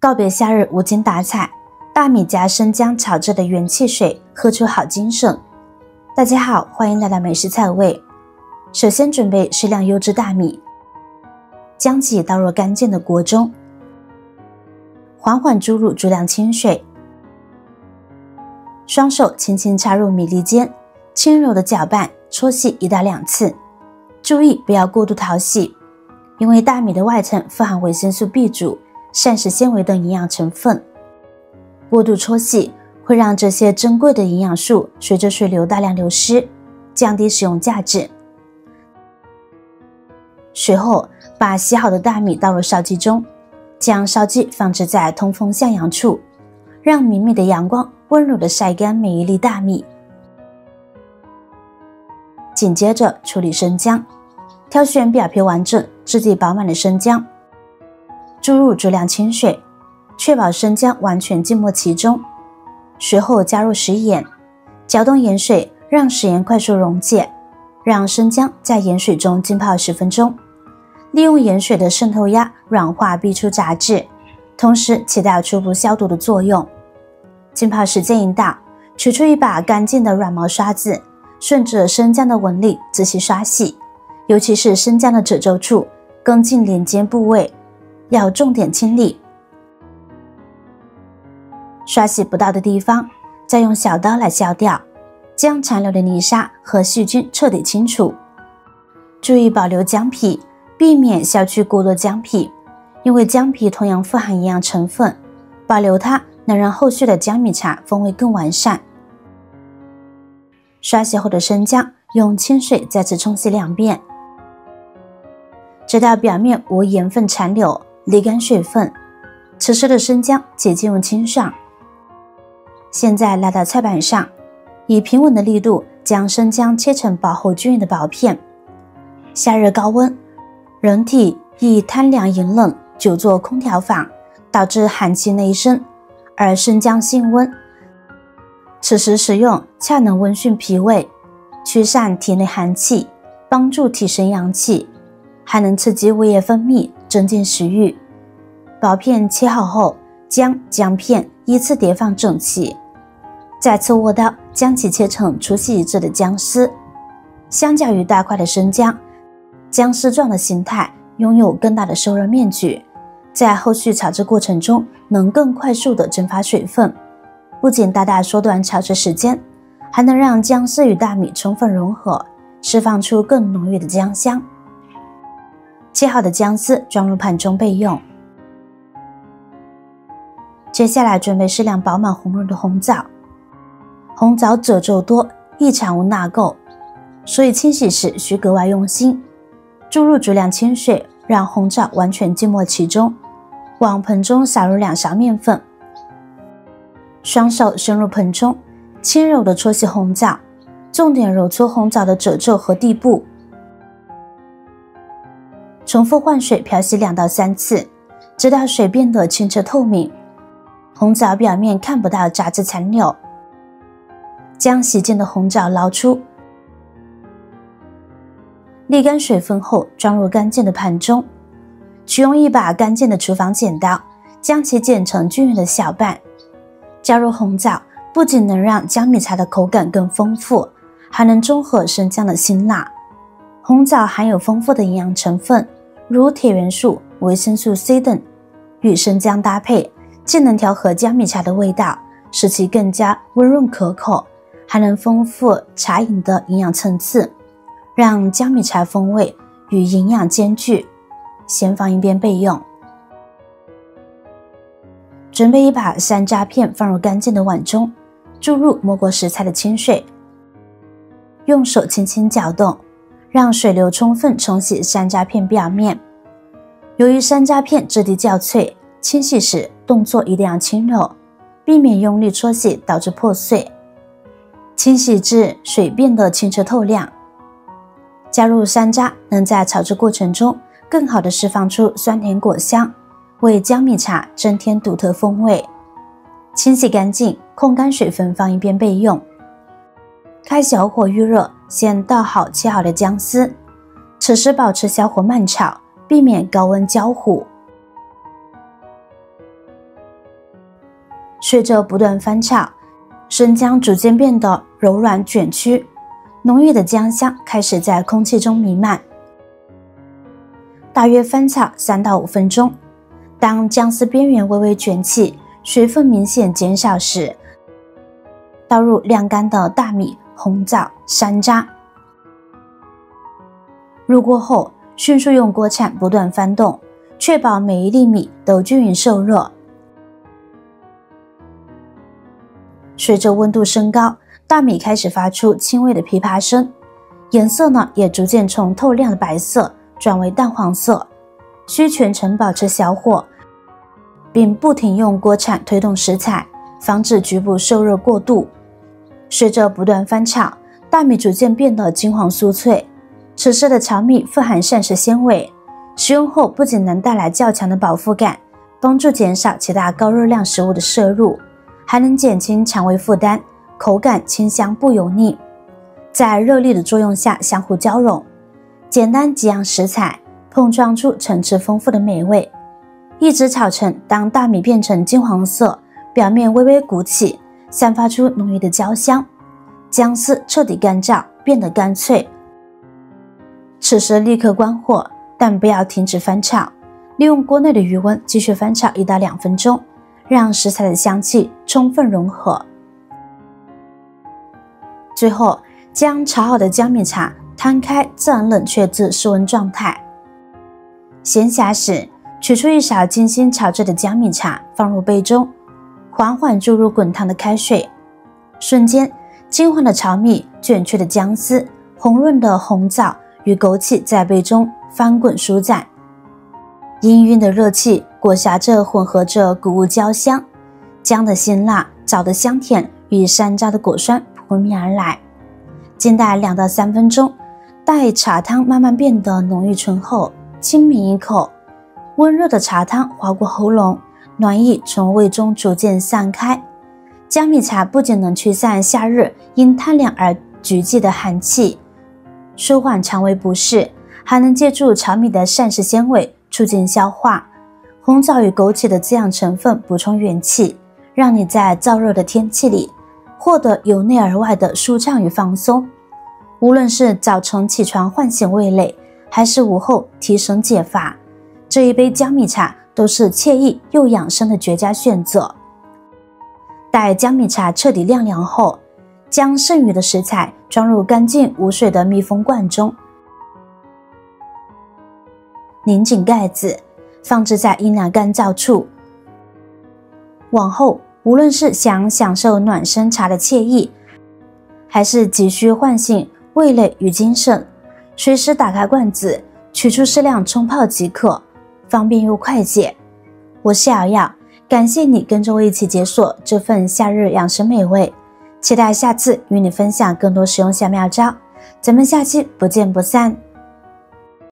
告别夏日无精打采，大米加生姜炒制的元气水，喝出好精神。大家好，欢迎来到美食菜味。首先准备适量优质大米，将其倒入干净的锅中，缓缓注入足量清水，双手轻轻插入米粒间，轻柔的搅拌搓洗1到2次，注意不要过度淘洗，因为大米的外层富含维生素 B 族、膳食纤维等营养成分，过度搓洗会让这些珍贵的营养素随着水流大量流失，降低使用价值。随后把洗好的大米倒入烧鸡中，将烧鸡放置在通风向阳处，让明媚的阳光温柔地晒干每一粒大米。紧接着处理生姜，挑选表皮完整、质地饱满的生姜，注入足量清水，确保生姜完全浸没其中。随后加入食盐，搅动盐水，让食盐快速溶解，让生姜在盐水中浸泡10分钟，利用盐水的渗透压软化逼出杂质，同时起到初步消毒的作用。浸泡时间一到，取出一把干净的软毛刷子，顺着生姜的纹理仔细刷洗，尤其是生姜的褶皱处、根茎连接部位，要重点清理。刷洗不到的地方，再用小刀来削掉，将残留的泥沙和细菌彻底清除。注意保留姜皮，避免削去过多姜皮，因为姜皮同样富含营养成分，保留它能让后续的姜米茶风味更完善。刷洗后的生姜用清水再次冲洗2遍，直到表面无盐分残留，沥干水分。此时的生姜且进入清爽。现在来到菜板上，以平稳的力度将生姜切成薄厚均匀的薄片。夏日高温，人体易贪凉饮冷，久坐空调房，导致寒气内生，而生姜性温，此时食用恰能温煦脾胃，驱散体内寒气，帮助提升阳气，还能刺激胃液分泌，增进食欲。薄片切好后，将姜片依次叠放整齐，再次握刀将其切成粗细一致的姜丝。相较于大块的生姜，姜丝状的形态拥有更大的受热面积，在后续炒制过程中能更快速地蒸发水分，不仅大大缩短炒制时间，还能让姜丝与大米充分融合，释放出更浓郁的姜香。切好的姜丝装入盘中备用。接下来准备适量饱满红润的红枣。红枣褶皱多，易产物纳垢，所以清洗时需格外用心。注入足量清水，让红枣完全浸没其中，往盆中撒入2勺面粉，双手伸入盆中，轻柔地搓洗红枣，重点揉搓红枣的褶皱和蒂部。重复换水漂洗2到3次，直到水变得清澈透明，红枣表面看不到杂质残留。将洗净的红枣捞出，沥干水分后装入干净的盘中，取用一把干净的厨房剪刀，将其剪成均匀的小瓣。加入红枣不仅能让姜米茶的口感更丰富，还能中和生姜的辛辣。红枣含有丰富的营养成分，如铁元素、维生素 C 等，与生姜搭配，既能调和姜米茶的味道，使其更加温润可口，还能丰富茶饮的营养层次，让姜米茶风味与营养兼具。先放一边备用。准备一把山楂片放入干净的碗中，注入没过食材的清水，用手轻轻搅动，让水流充分冲洗山楂片表面。由于山楂片质地较脆，清洗时动作一定要轻柔，避免用力搓洗导致破碎。清洗至水变得清澈透亮，加入山楂能在炒制过程中更好地释放出酸甜果香，为姜米茶增添独特风味。清洗干净，控干水分放一边备用。开小火预热，先倒好切好的姜丝，此时保持小火慢炒，避免高温焦糊。随着不断翻炒，生姜逐渐变得柔软卷曲，浓郁的姜香开始在空气中弥漫。大约翻炒3到5分钟，当姜丝边缘微微卷起，水分明显减少时，倒入晾干的大米、红枣、山楂。入锅后，迅速用锅铲不断翻动，确保每一粒米都均匀受热。随着温度升高，大米开始发出轻微的噼啪声，颜色呢也逐渐从透亮的白色转为淡黄色。需全程保持小火，并不停用锅铲推动食材，防止局部受热过度。随着不断翻炒，大米逐渐变得金黄酥脆。此时的炒米富含膳食纤维，食用后不仅能带来较强的饱腹感，帮助减少其他高热量食物的摄入，还能减轻肠胃负担，口感清香不油腻。在热力的作用下相互交融，简单几样食材碰撞出层次丰富的美味。一直炒成当大米变成金黄色，表面微微鼓起，散发出浓郁的焦香，姜丝彻底干燥，变得干脆。此时立刻关火，但不要停止翻炒，利用锅内的余温继续翻炒1到2分钟，让食材的香气充分融合。最后，将炒好的姜米茶摊开，自然冷却至室温状态。闲暇时，取出一勺精心炒制的姜米茶，放入杯中，缓缓注入滚烫的开水。瞬间，金黄的炒米、卷曲的姜丝、红润的红枣与枸杞在杯中翻滚舒展。氤氲的热气裹挟着混合着谷物焦香，姜的辛辣、枣的香甜与山楂的果酸扑面而来。静待2到3分钟，待茶汤慢慢变得浓郁醇厚，轻抿一口，温热的茶汤划过喉咙，暖意从胃中逐渐散开。姜米茶不仅能驱散夏日因贪凉而聚集的寒气，舒缓肠胃不适，还能借助炒米的膳食纤维促进消化，红枣与枸杞的滋养成分补充元气，让你在燥热的天气里获得由内而外的舒畅与放松。无论是早晨起床唤醒味蕾，还是午后提神解乏，这一杯姜米茶都是惬意又养生的绝佳选择。待姜米茶彻底晾凉后，将剩余的食材装入干净无水的密封罐中，拧紧盖子，放置在阴凉干燥处。往后无论是想享受暖身茶的惬意，还是急需唤醒味蕾与精神，随时打开罐子，取出适量冲泡即可，方便又快捷。我是瑶瑶，感谢你跟着我一起解锁这份夏日养生美味，期待下次与你分享更多实用小妙招，咱们下期不见不散。